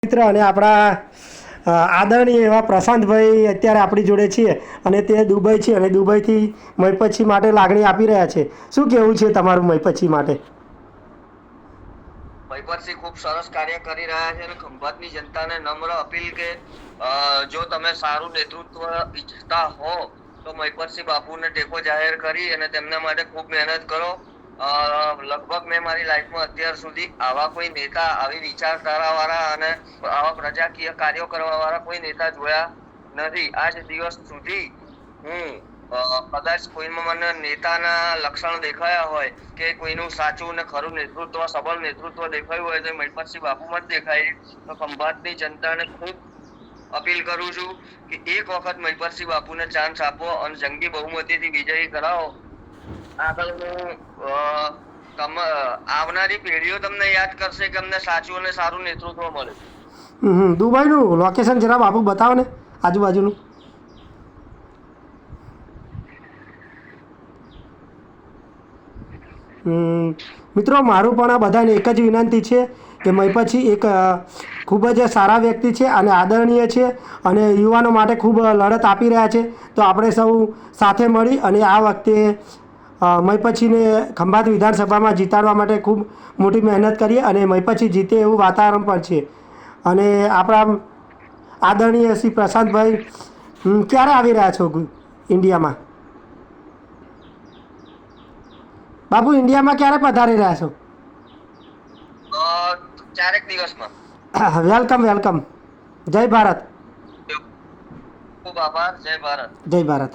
મિત્ર અને આપણા આદરણીય એવા પ્રશાંતભાઈ અત્યારે આપણી જોડે છીએ અને તે દુબઈ છે અને દુબઈથી મયપચ્છી માટે લાગણી આપી રહ્યા છે. શું કહેવું છે તમારું મયપચ્છી માટે? મહિપતસિંહ ખૂબ સરસ કાર્ય કરી રહ્યા છે અને ખંભાતની જનતાને નમ્ર અપીલ કે જો તમે સારું નેતૃત્વ ઈચ્છતા હો તો મહિપતસિંહ બાપુને ટેકો જાહેર કરી અને તેમના માટે ખૂબ મહેનત કરો. લગભગ મેં મારી લાઈફમાં અત્યાર સુધી આવા કોઈ નેતા, આવી વિચારધારા વાળા અને આવા પ્રજાકીય કાર્યો કરવા વાળા કોઈ નેતા જોયા નથી. આજ દિવસ સુધી હું કદાચ કોઈમાં મને નેતાના લક્ષણ દેખાયા હોય કે કોઈનું સાચું ને ખરું નેતૃત્વ, સબળ નેતૃત્વ દેખાયું હોય તો મહિપતસિંહ બાપુમાં જ દેખાય. તો ખંભાતની જનતાને ખૂબ અપીલ કરું છું કે એક વખત મહિપતસિંહ બાપુને ચાન્સ આપો અને જંગી બહુમતીથી વિજયી કરાવો. આગળનું આવનારી પેઢીઓ તમને યાદ કરશે કે અમને સાચું અને સારું નેતૃત્વ મળે. દુબઈનું લોકેશન જરા બાપુ બતાવો ને, આજુબાજુનું. મિત્રો, મારું પણ આ બધાને એક જ વિનંતી છે કે મયપતસિંહ એક ખૂબ જ સારા વ્યક્તિ છે અને આદરણીય છે અને યુવાનો માટે ખૂબ લડત આપી રહ્યા છે. તો આપણે સૌ સાથે મળી અને આ વખતે મયપતસિંહને ખંભાત વિધાનસભામાં જીતાડવા માટે ખૂબ મોટી મહેનત કરીએ અને મયપતસિંહ જીતે એવું વાતાવરણ પણ છે. અને આપણા આદરણીય શ્રી પ્રશાંતભાઈ ક્યારે આવી રહ્યા છો ઇન્ડિયામાં? બાપુ, ઇન્ડિયામાં ક્યારે પધારી રહ્યા છો? ચારેક દિવસમાં. Welcome welcome. જય ભારત. ખૂબ આભાર. જય ભારત. જય ભારત.